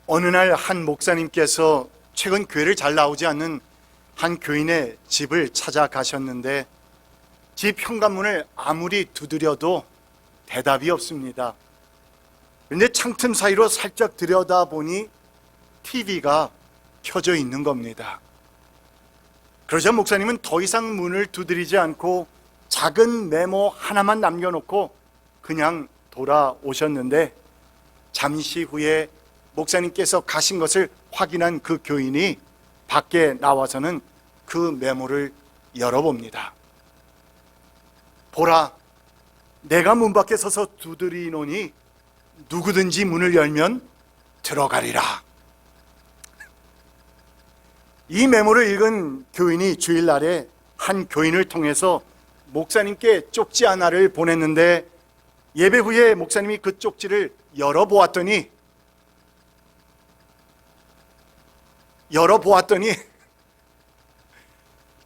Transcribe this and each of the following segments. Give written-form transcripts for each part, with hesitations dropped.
어느 날 한 목사님께서 최근 교회를 잘 나오지 않는 한 교인의 집을 찾아가셨는데 집 현관문을 아무리 두드려도 대답이 없습니다. 그런데 창틈 사이로 살짝 들여다보니 TV가 켜져 있는 겁니다. 그러자 목사님은 더 이상 문을 두드리지 않고 작은 메모 하나만 남겨놓고 그냥 돌아오셨는데, 잠시 후에 목사님께서 가신 것을 확인한 그 교인이 밖에 나와서는 그 메모를 열어봅니다. 보라, 내가 문 밖에 서서 두드리노니 누구든지 문을 열면 들어가리라. 이 메모를 읽은 교인이 주일날에 한 교인을 통해서 목사님께 쪽지 하나를 보냈는데, 예배 후에 목사님이 그 쪽지를 열어보았더니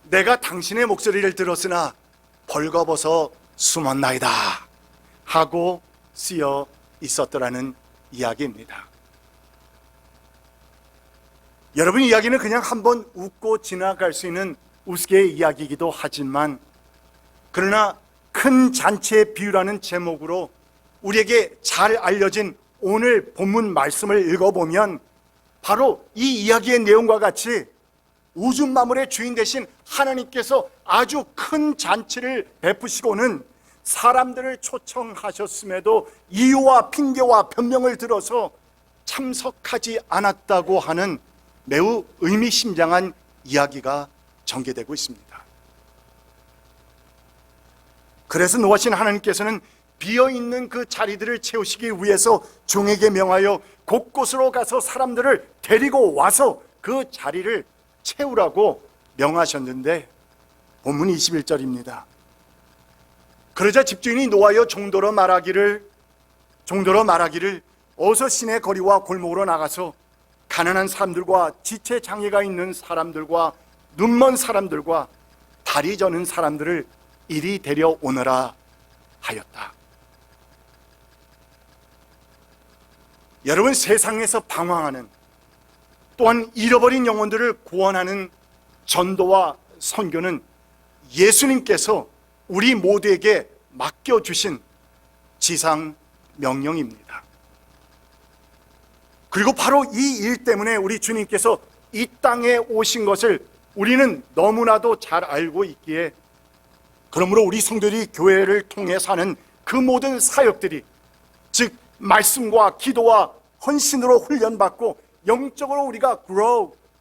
내가 당신의 목소리를 들었으나 벌거벗어 숨었나이다 하고 쓰여 있었더라는 이야기입니다. 여러분, 이야기는 그냥 한번 웃고 지나갈 수 있는 우스개의 이야기이기도 하지만, 그러나 큰 잔치의 비유라는 제목으로 우리에게 잘 알려진 오늘 본문 말씀을 읽어보면 바로 이 이야기의 내용과 같이 우주 만물의 주인 되신 하나님께서 아주 큰 잔치를 베푸시고는 사람들을 초청하셨음에도 이유와 핑계와 변명을 들어서 참석하지 않았다고 하는 매우 의미심장한 이야기가 전개되고 있습니다. 그래서 노하신 하나님께서는 비어있는 그 자리들을 채우시기 위해서 종에게 명하여 곳곳으로 가서 사람들을 데리고 와서 그 자리를 채우라고 명하셨는데, 본문 21절입니다. 그러자 집주인이 노하여 종도로 말하기를 어서 시내 거리와 골목으로 나가서 가난한 사람들과 지체 장애가 있는 사람들과 눈먼 사람들과 다리 저는 사람들을 이리 데려오너라 하였다. 여러분, 세상에서 방황하는, 또한 잃어버린 영혼들을 구원하는 전도와 선교는 예수님께서 우리 모두에게 맡겨주신 지상 명령입니다. 그리고 바로 이 일 때문에 우리 주님께서 이 땅에 오신 것을 우리는 너무나도 잘 알고 있기에, 그러므로 우리 성도들이 교회를 통해 사는 그 모든 사역들이, 즉 말씀과 기도와 헌신으로 훈련받고 영적으로 우리가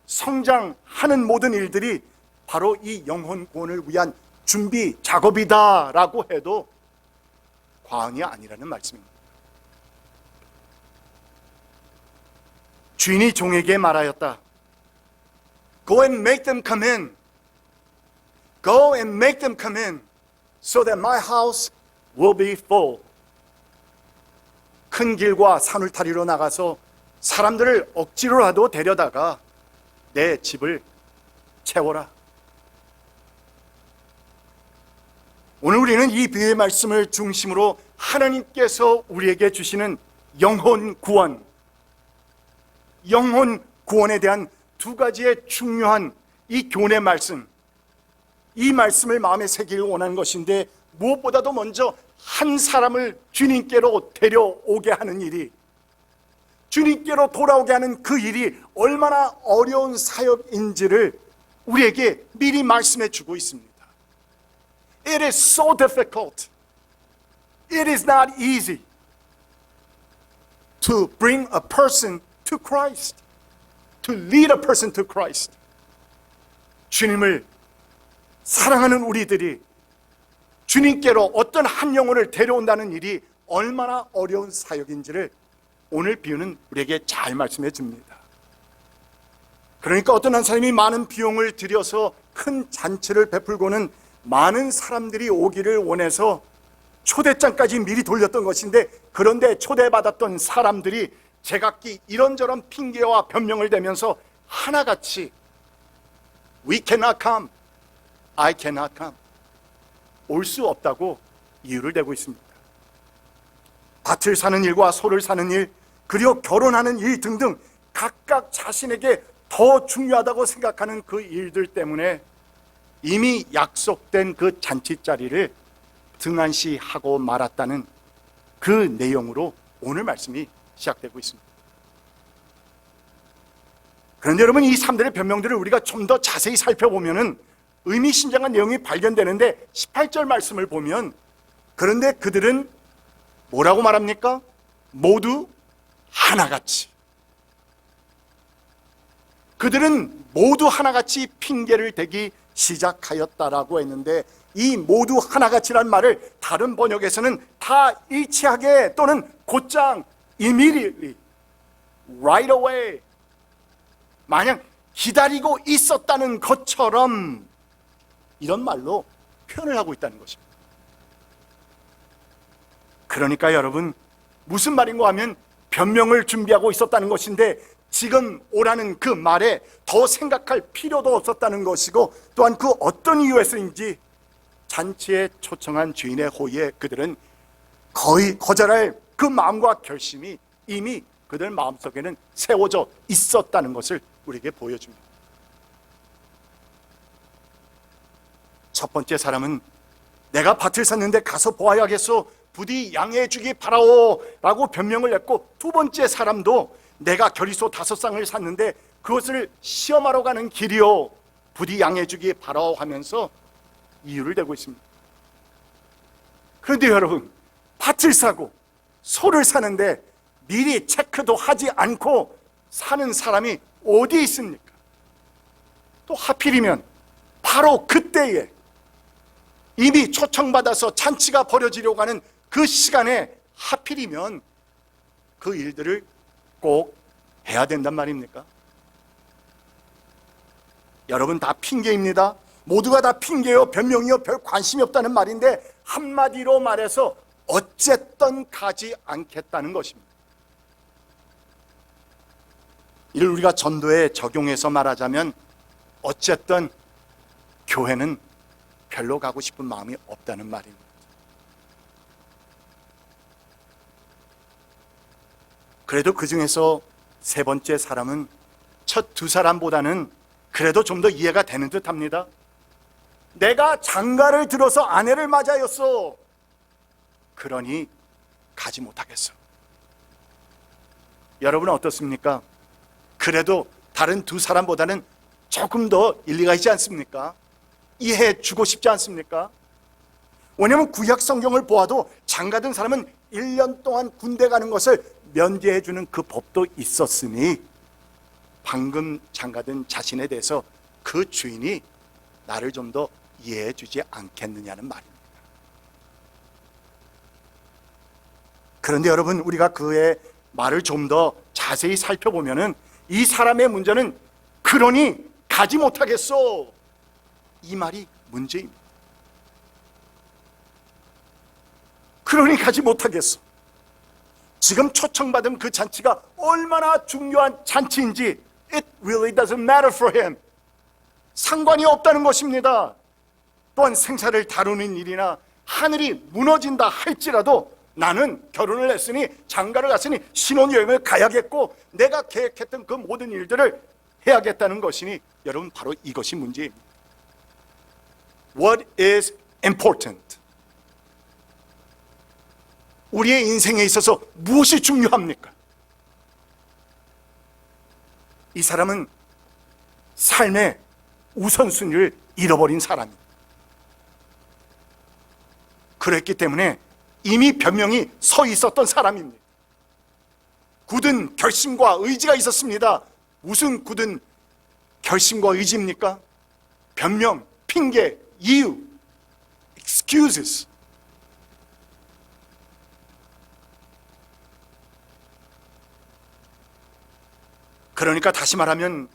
성장하는 모든 일들이 바로 이 영혼 구원을 위한 준비 작업이다라고 해도 과언이 아니라는 말씀입니다. 주인이 종에게 말하였다. Go and make them come in. Go and make them come in so that my house will be full. 큰 길과 산울타리로 나가서 사람들을 억지로라도 데려다가 내 집을 채워라. 오늘 우리는 이 비유의 말씀을 중심으로 하나님께서 우리에게 주시는 영혼 구원에 대한 두 가지의 중요한 이 교훈의 말씀, 이 말씀을 마음에 새기길 원하는 것인데, 무엇보다도 먼저 한 사람을 주님께로 데려오게 하는 일이, 주님께로 돌아오게 하는 그 일이 얼마나 어려운 사역인지를 우리에게 미리 말씀해 주고 있습니다. It is so difficult. It is not easy to bring a person to Christ, to lead a person to Christ. 주님을 사랑하는 우리들이 주님께로 어떤 한 영혼을 데려온다는 일이 얼마나 어려운 사역인지를 오늘 비유는 우리에게 잘 말씀해 줍니다. 그러니까 어떤 한 사람이 많은 비용을 들여서 큰 잔치를 베풀고는 많은 사람들이 오기를 원해서 초대장까지 미리 돌렸던 것인데, 그런데 초대받았던 사람들이 제각기 이런저런 핑계와 변명을 대면서 하나같이 We cannot come, I cannot come, 올 수 없다고 이유를 대고 있습니다. 밭을 사는 일과 소를 사는 일, 그리고 결혼하는 일 등등 각각 자신에게 더 중요하다고 생각하는 그 일들 때문에 이미 약속된 그 잔치 자리를 등한시하고 말았다는 그 내용으로 오늘 말씀이 시작되고 있습니다. 그런데 여러분, 이 사람들의 변명들을 우리가 좀 더 자세히 살펴보면 의미심장한 내용이 발견되는데 18절 말씀을 보면, 그런데 그들은 뭐라고 말합니까? 모두 하나같이. 그들은 모두 하나같이 핑계를 대기 시작하였다라고 했는데, 이 모두 하나같이란 말을 다른 번역에서는 다 일치하게 또는 곧장 immediately, right away, 마냥 기다리고 있었다는 것처럼 이런 말로 표현을 하고 있다는 것입니다. 그러니까 여러분, 무슨 말인가 하면 변명을 준비하고 있었다는 것인데, 지금 오라는 그 말에 더 생각할 필요도 없었다는 것이고, 또한 그 어떤 이유에서인지 잔치에 초청한 주인의 호의에 그들은 거의 거절할 그 마음과 결심이 이미 그들 마음속에는 세워져 있었다는 것을 우리에게 보여줍니다. 첫 번째 사람은 내가 밭을 샀는데 가서 보아야겠소, 부디 양해해 주기 바라오 라고 변명을 했고, 두 번째 사람도 내가 겨리소 5쌍을 샀는데 그것을 시험하러 가는 길이요, 부디 양해해 주기 바라오 하면서 이유를 대고 있습니다. 그런데 여러분, 밭을 사고 소를 사는데 미리 체크도 하지 않고 사는 사람이 어디 있습니까? 또 하필이면 바로 그때에 이미 초청받아서 잔치가 벌어지려고 하는 그 시간에 하필이면 그 일들을 꼭 해야 된단 말입니까? 여러분, 다 핑계입니다. 모두가 다 핑계요, 변명이요, 별 관심이 없다는 말인데, 한마디로 말해서 어쨌든 가지 않겠다는 것입니다. 이를 우리가 전도에 적용해서 말하자면, 어쨌든 교회는 별로 가고 싶은 마음이 없다는 말입니다. 그래도 그 중에서 세 번째 사람은 첫 두 사람보다는 그래도 좀 더 이해가 되는 듯 합니다. 내가 장가를 들어서 아내를 맞아였어. 그러니 가지 못하겠어. 여러분은 어떻습니까? 그래도 다른 두 사람보다는 조금 더 일리가 있지 않습니까? 이해해 주고 싶지 않습니까? 왜냐하면 구약 성경을 보아도 장가든 사람은 1년 동안 군대 가는 것을 면제해 주는 그 법도 있었으니, 방금 장가든 자신에 대해서 그 주인이 나를 좀 더 이해해 주지 않겠느냐는 말입니다. 그런데 여러분, 우리가 그의 말을 좀 더 자세히 살펴보면은 이 사람의 문제는 그러니 가지 못하겠소, 이 말이 문제입니다. 그러니 가지 못하겠소. 지금 초청받은 그 잔치가 얼마나 중요한 잔치인지 it really doesn't matter for him. 상관이 없다는 것입니다. 또한 생사를 다루는 일이나 하늘이 무너진다 할지라도 나는 결혼을 했으니, 장가를 갔으니 신혼여행을 가야겠고 내가 계획했던 그 모든 일들을 해야겠다는 것이니, 여러분, 바로 이것이 문제입니다. What is important? 우리의 인생에 있어서 무엇이 중요합니까? 이 사람은 삶의 우선순위를 잃어버린 사람입니다. 그랬기 때문에 이미 변명이 서 있었던 사람입니다. 굳은 결심과 의지가 있었습니다. 무슨 굳은 결심과 의지입니까? 변명, 핑계, 이유, excuses. 그러니까 다시 말하면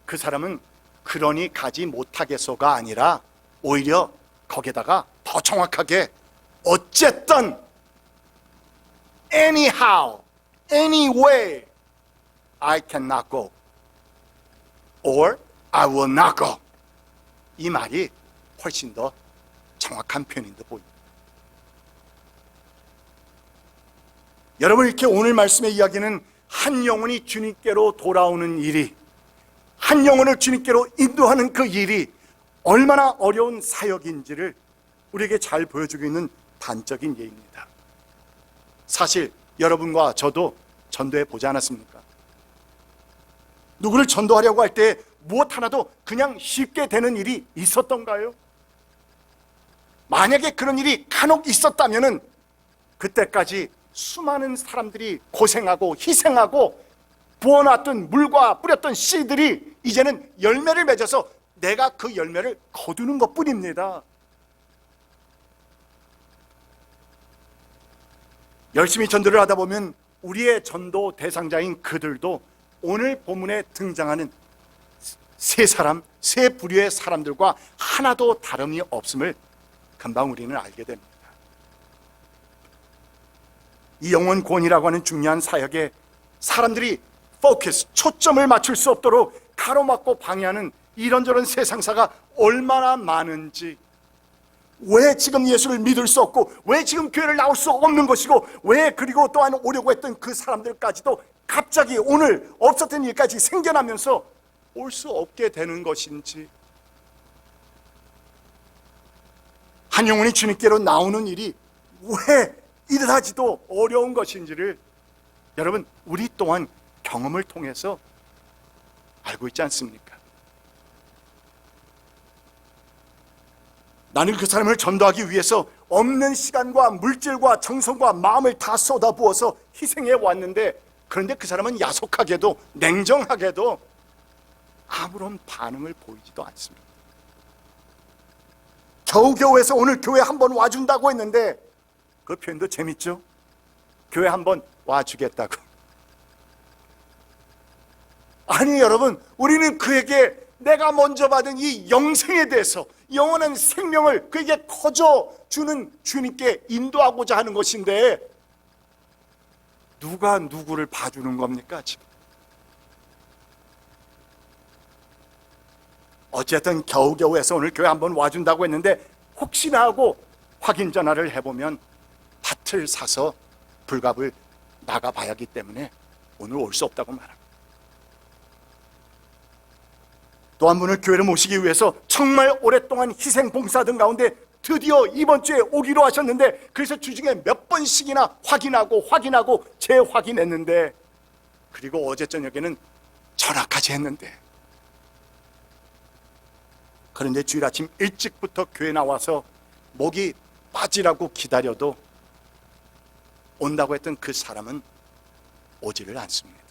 그 사람은 그러니 가지 못하겠소가 아니라 오히려 거기에다가 더 정확하게 어쨌든 anyhow, anyway I cannot go or I will not go, 이 말이 훨씬 더 정확한 표현인 듯 보입니다. 여러분, 이렇게 오늘 말씀의 이야기는 한 영혼이 주님께로 돌아오는 일이, 한 영혼을 주님께로 인도하는 그 일이 얼마나 어려운 사역인지를 우리에게 잘 보여주고 있는 단적인 예입니다. 사실 여러분과 저도 전도해 보지 않았습니까? 누구를 전도하려고 할 때 무엇 하나도 그냥 쉽게 되는 일이 있었던가요? 만약에 그런 일이 간혹 있었다면 그때까지 수많은 사람들이 고생하고 희생하고 부어놨던 물과 뿌렸던 씨들이 이제는 열매를 맺어서 내가 그 열매를 거두는 것 뿐입니다. 열심히 전도를 하다 보면 우리의 전도 대상자인 그들도 오늘 본문에 등장하는 세 사람, 세 부류의 사람들과 하나도 다름이 없음을 금방 우리는 알게 됩니다. 이 영혼 구원이라고 하는 중요한 사역에 사람들이 초점을 맞출 수 없도록 가로막고 방해하는 이런저런 세상사가 얼마나 많은지, 왜 지금 예수를 믿을 수 없고 왜 지금 교회를 나올 수 없는 것이고 왜 그리고 또한 오려고 했던 그 사람들까지도 갑자기 오늘 없었던 일까지 생겨나면서 올 수 없게 되는 것인지, 한 영혼이 주님께로 나오는 일이 왜 이러하지도 어려운 것인지를 여러분 우리 또한 경험을 통해서 알고 있지 않습니까? 나는 그 사람을 전도하기 위해서 없는 시간과 물질과 정성과 마음을 다 쏟아부어서 희생해 왔는데, 그런데 그 사람은 야속하게도 냉정하게도 아무런 반응을 보이지도 않습니다. 겨우겨우해서 오늘 교회 한번 와준다고 했는데, 그 표현도 재밌죠? 교회 한번 와주겠다고. 아니 여러분, 우리는 그에게 내가 먼저 받은 이 영생에 대해서, 영원한 생명을 그에게 거저주는 주님께 인도하고자 하는 것인데, 누가 누구를 봐주는 겁니까 지금? 어쨌든 겨우겨우해서 오늘 교회 한번 와준다고 했는데, 혹시나 하고 확인 전화를 해보면 밭을 사서 불갑을 나가봐야 하기 때문에 오늘 올 수 없다고 말합니다. 또 한 분을 교회를 모시기 위해서 정말 오랫동안 희생 봉사하던 가운데 드디어 이번 주에 오기로 하셨는데, 그래서 주중에 몇 번씩이나 확인하고 재확인했는데, 그리고 어제 저녁에는 전화까지 했는데, 그런데 주일 아침 일찍부터 교회 나와서 목이 빠지라고 기다려도 온다고 했던 그 사람은 오지를 않습니다.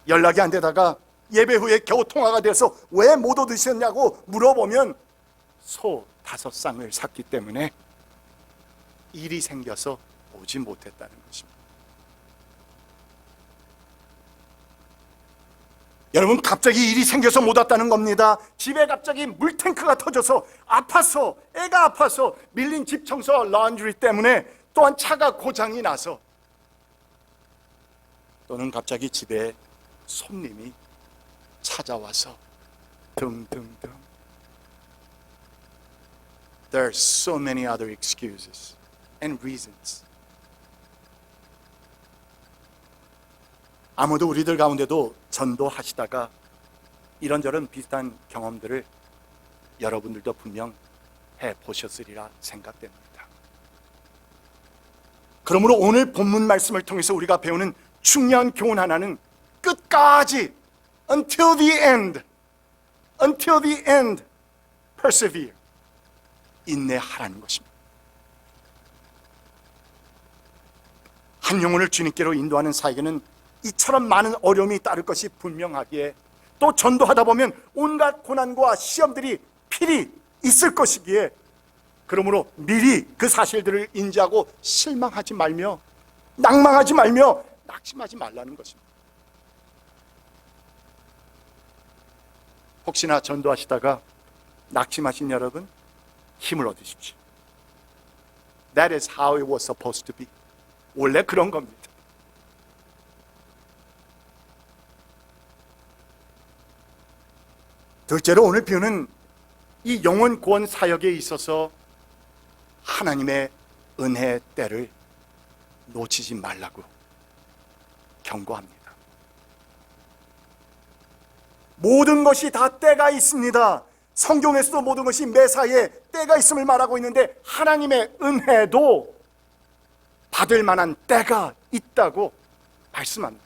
연락이 안 되다가 예배 후에 겨우 통화가 돼서 왜 못 오셨냐고 물어보면 소 5쌍을 샀기 때문에 일이 생겨서 오지 못했다는 것입니다. 여러분, 갑자기 일이 생겨서 못 왔다는 겁니다. 집에 갑자기 물탱크가 터져서 아파서, 애가 아파서, 밀린 집 청소 런드리 때문에, 또한 차가 고장이 나서, 또는 갑자기 집에 손님이 찾아와서 등등등. There are so many other excuses and reasons. 아무도 우리들 가운데도 전도하시다가 이런저런 비슷한 경험들을 여러분들도 분명 해보셨으리라 생각됩니다. 그러므로 오늘 본문 말씀을 통해서 우리가 배우는 중요한 교훈 하나는 끝까지 until the end persevere, 인내하라는 것입니다. 한 영혼을 주님께로 인도하는 사역에는 이처럼 많은 어려움이 따를 것이 분명하기에, 또 전도하다 보면 온갖 고난과 시험들이 필히 있을 것이기에, 그러므로 미리 그 사실들을 인지하고 실망하지 말며 낭망하지 말며 낙심하지 말라는 것입니다. 혹시나 전도하시다가 낙심하신 여러분, 힘을 얻으십시오. That is how it was supposed to be. 원래 그런 겁니다. 둘째로 오늘 배우는 이 영혼 구원 사역에 있어서 하나님의 은혜의 때를 놓치지 말라고 경고합니다. 모든 것이 다 때가 있습니다. 성경에서도 모든 것이 매사에 때가 있음을 말하고 있는데 하나님의 은혜도 받을 만한 때가 있다고 말씀합니다.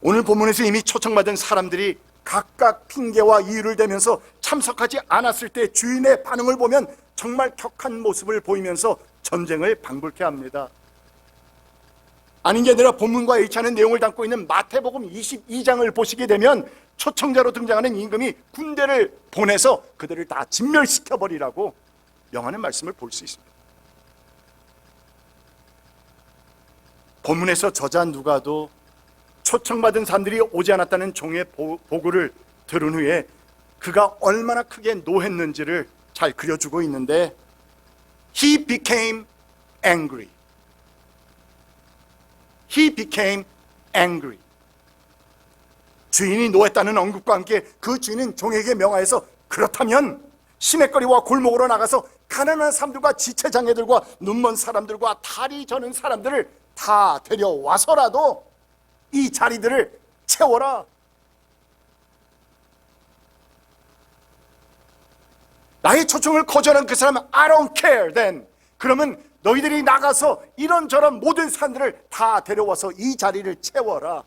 오늘 본문에서 이미 초청받은 사람들이 각각 핑계와 이유를 대면서 참석하지 않았을 때 주인의 반응을 보면 정말 격한 모습을 보이면서 전쟁을 방불케 합니다. 아닌 게 아니라 본문과 일치 않은 내용을 담고 있는 마태복음 22장을 보시게 되면 초청자로 등장하는 임금이 군대를 보내서 그들을 다 진멸시켜버리라고 명하는 말씀을 볼 수 있습니다. 본문에서 저자 누가도 초청받은 사람들이 오지 않았다는 종의 보고를 들은 후에 그가 얼마나 크게 노했는지를 잘 그려주고 있는데 He became angry. He became angry. 주인이 노했다는 언급과 함께 그 주인은 종에게 명하여서 그렇다면 시냇거리와 골목으로 나가서 가난한 사람들과 지체장애들과 눈먼 사람들과 다리 저는 사람들을 다 데려와서라도 이 자리들을 채워라. 나의 초청을 거절한 그 사람은 I don't care then. 그러면 너희들이 나가서 이런저런 모든 사람들을 다 데려와서 이 자리를 채워라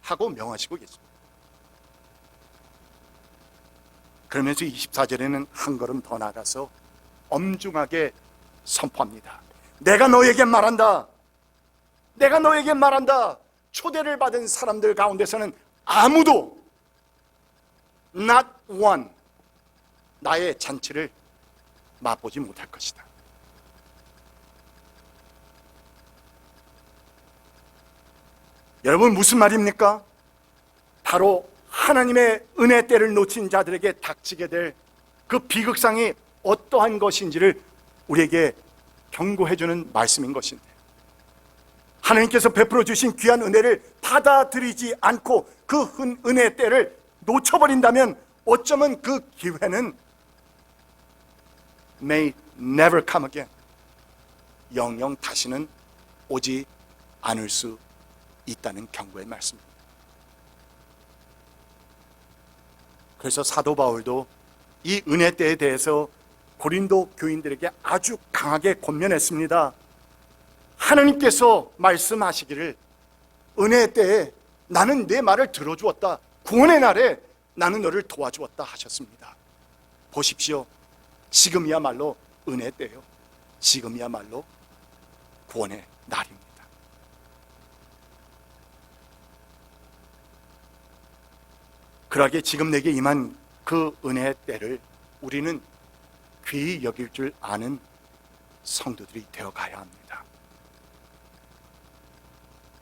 하고 명하시고 계십니다. 그러면서 24절에는 한 걸음 더 나가서 엄중하게 선포합니다. 내가 너에게 말한다. 내가 너에게 말한다. 초대를 받은 사람들 가운데서는 아무도 not one 나의 잔치를 맛보지 못할 것이다. 여러분 무슨 말입니까? 바로 하나님의 은혜 때를 놓친 자들에게 닥치게 될 그 비극상이 어떠한 것인지를 우리에게 경고해주는 말씀인 것인데, 하나님께서 베풀어 주신 귀한 은혜를 받아들이지 않고 그 은혜 때를 놓쳐버린다면 어쩌면 그 기회는 may never come again, 영영 다시는 오지 않을 수 있다는 경고의 말씀입니다. 그래서 사도 바울도 이 은혜 때에 대해서 고린도 교인들에게 아주 강하게 권면했습니다. 하나님께서 말씀하시기를 은혜 때에 나는 내 말을 들어주었다. 구원의 날에 나는 너를 도와주었다 하셨습니다. 보십시오. 지금이야말로 은혜 때요. 지금이야말로 구원의 날입니다. 그러기에 지금 내게 임한 그 은혜의 때를 우리는 귀히 여길 줄 아는 성도들이 되어가야 합니다.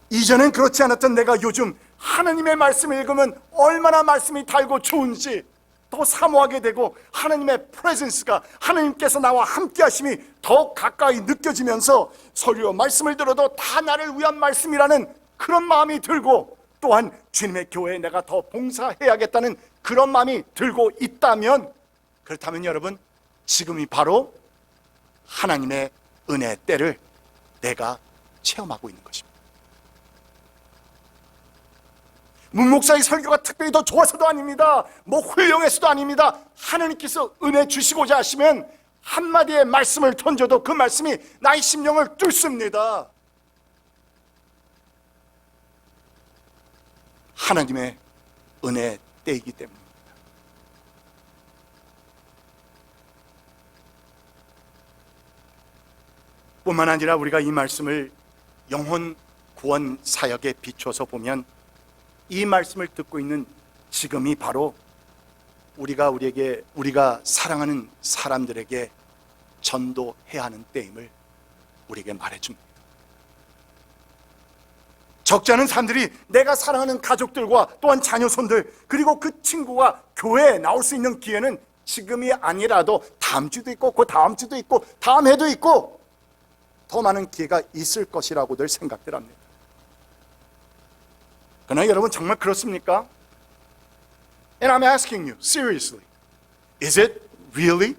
이전엔 그렇지 않았던 내가 요즘 하나님의 말씀을 읽으면 얼마나 말씀이 달고 좋은지 더 사모하게 되고, 하나님의 프레젠스가, 하나님께서 나와 함께 하심이 더 가까이 느껴지면서 설교 말씀을 들어도 다 나를 위한 말씀이라는 그런 마음이 들고, 또한 주님의 교회에 내가 더 봉사해야겠다는 그런 마음이 들고 있다면, 그렇다면 여러분 지금이 바로 하나님의 은혜 때를 내가 체험하고 있는 것입니다. 문 목사의 설교가 특별히 더 좋아서도 아닙니다. 뭐 훌륭해서도 아닙니다. 하나님께서 은혜 주시고자 하시면 한마디의 말씀을 던져도 그 말씀이 나의 심령을 뚫습니다. 하나님의 은혜 때이기 때문입니다. 뿐만 아니라 우리가 이 말씀을 영혼 구원 사역에 비춰서 보면 이 말씀을 듣고 있는 지금이 바로 우리가 사랑하는 사람들에게 전도해야 하는 때임을 우리에게 말해줍니다. 적지 않은 사람들이 내가 사랑하는 가족들과 또한 자녀손들, 그리고 그 친구가 교회에 나올 수 있는 기회는 지금이 아니라도 다음 주도 있고 그 다음 주도 있고 다음 해도 있고 더 많은 기회가 있을 것이라고들 생각들 합니다. 그러나 여러분 정말 그렇습니까? And I'm asking you seriously, is it really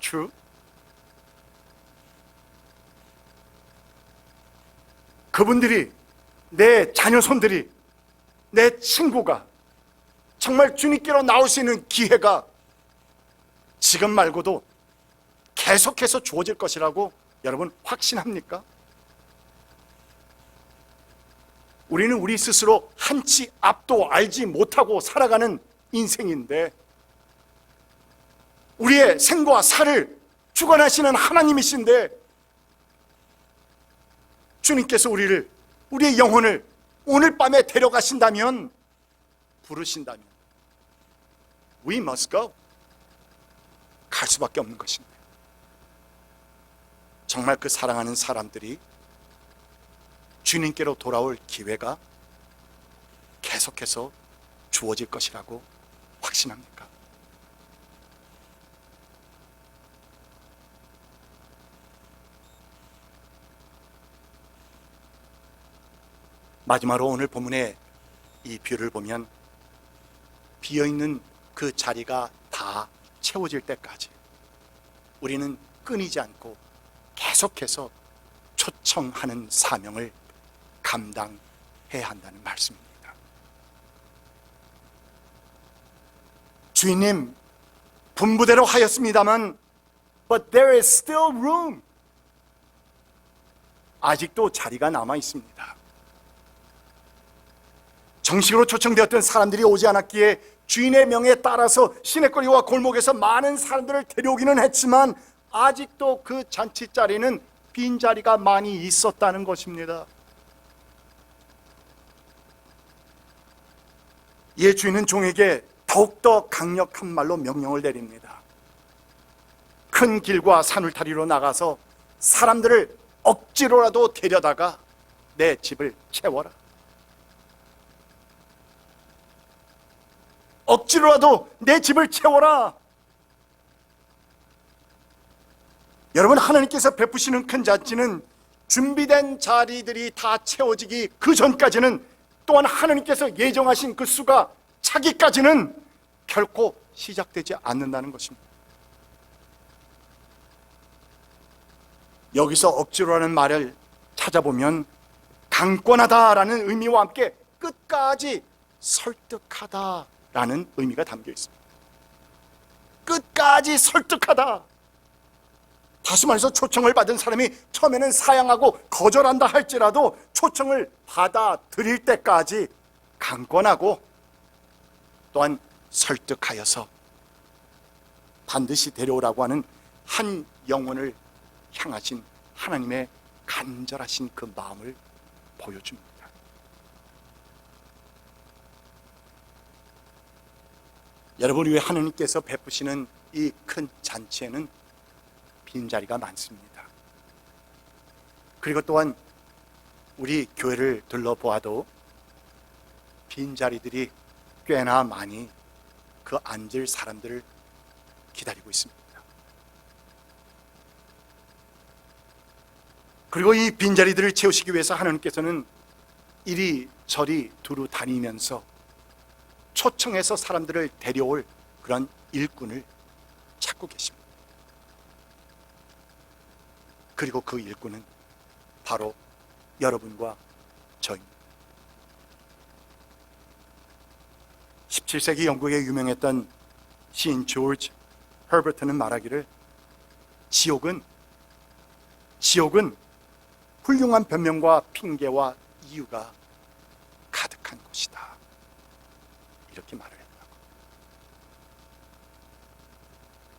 true? 그분들이, 내 자녀손들이, 내 친구가 정말 주님께로 나올 수 있는 기회가 지금 말고도 계속해서 주어질 것이라고 여러분 확신합니까? 우리는 우리 스스로 한치 앞도 알지 못하고 살아가는 인생인데, 우리의 생과 살을 주관하시는 하나님이신데, 주님께서 우리의 영혼을 오늘 밤에 데려가신다면, 부르신다면 We must go. 갈 수밖에 없는 것입니다. 정말 그 사랑하는 사람들이 주님께로 돌아올 기회가 계속해서 주어질 것이라고 확신합니까? 마지막으로 오늘 본문의 이 뷰를 보면, 비어있는 그 자리가 다 채워질 때까지 우리는 끊이지 않고 계속해서 초청하는 사명을 감당해야 한다는 말씀입니다. 주인님, 분부대로 하였습니다만 But there is still room. 아직도 자리가 남아 있습니다. 정식으로 초청되었던 사람들이 오지 않았기에 주인의 명에 따라서 시내거리와 골목에서 많은 사람들을 데려오기는 했지만, 아직도 그 잔치 자리는 빈자리가 많이 있었다는 것입니다. 이에 주인은 종에게 더욱더 강력한 말로 명령을 내립니다. 큰 길과 산울타리로 나가서 사람들을 억지로라도 데려다가 내 집을 채워라. 억지로라도 내 집을 채워라. 여러분, 하나님께서 베푸시는 큰 잔치는 준비된 자리들이 다 채워지기 그 전까지는, 또한 하나님께서 예정하신 그 수가 차기까지는 결코 시작되지 않는다는 것입니다. 여기서 억지로라는 말을 찾아보면 강권하다라는 의미와 함께 끝까지 설득하다라는 의미가 담겨 있습니다. 끝까지 설득하다. 다시 말해서 초청을 받은 사람이 처음에는 사양하고 거절한다 할지라도 초청을 받아들일 때까지 강권하고 또한 설득하여서 반드시 데려오라고 하는 한 영혼을 향하신 하나님의 간절하신 그 마음을 보여줍니다. 여러분, 왜 하나님께서 베푸시는 이 큰 잔치에는 빈자리가 많습니다. 그리고 또한 우리 교회를 둘러보아도 빈자리들이 꽤나 많이 그 앉을 사람들을 기다리고 있습니다. 그리고 이 빈자리들을 채우시기 위해서 하나님께서는 이리저리 두루 다니면서 초청해서 사람들을 데려올 그런 일꾼을 찾고 계십니다. 그리고 그 일꾼은 바로 여러분과 저입니다. 17세기 영국에 유명했던 시인 조지 허버트는 말하기를, 지옥은 훌륭한 변명과 핑계와 이유가 가득한 곳이다, 이렇게 말을 했다고.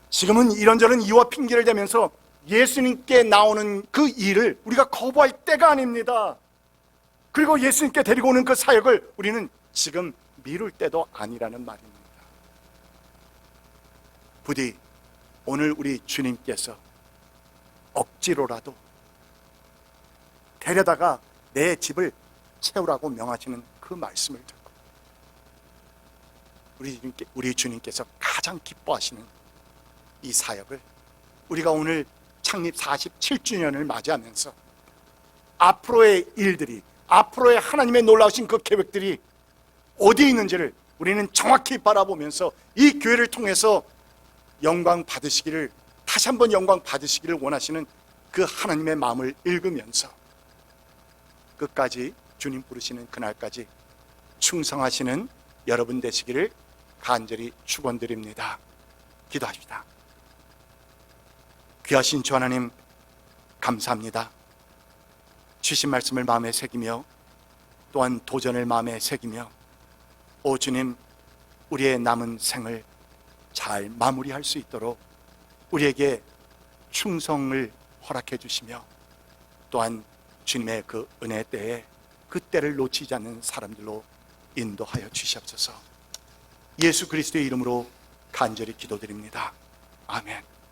지금은 이런저런 이유와 핑계를 대면서 예수님께 나오는 그 일을 우리가 거부할 때가 아닙니다. 그리고 예수님께 데리고 오는 그 사역을 우리는 지금 미룰 때도 아니라는 말입니다. 부디 오늘 우리 주님께서 억지로라도 데려다가 내 집을 채우라고 명하시는 그 말씀을 듣고 우리 주님께서 가장 기뻐하시는 이 사역을 우리가 오늘 창립 47주년을 맞이하면서 앞으로의 일들이, 앞으로의 하나님의 놀라우신 그 계획들이 어디에 있는지를 우리는 정확히 바라보면서 이 교회를 통해서 영광 받으시기를, 다시 한번 영광 받으시기를 원하시는 그 하나님의 마음을 읽으면서 끝까지 주님 부르시는 그날까지 충성하시는 여러분 되시기를 간절히 축원드립니다. 기도합시다. 귀하신 주 하나님, 감사합니다. 주신 말씀을 마음에 새기며 또한 도전을 마음에 새기며, 오 주님, 우리의 남은 생을 잘 마무리할 수 있도록 우리에게 충성을 허락해 주시며, 또한 주님의 그 은혜 때에 그 때를 놓치지 않는 사람들로 인도하여 주시옵소서. 예수 그리스도의 이름으로 간절히 기도드립니다. 아멘.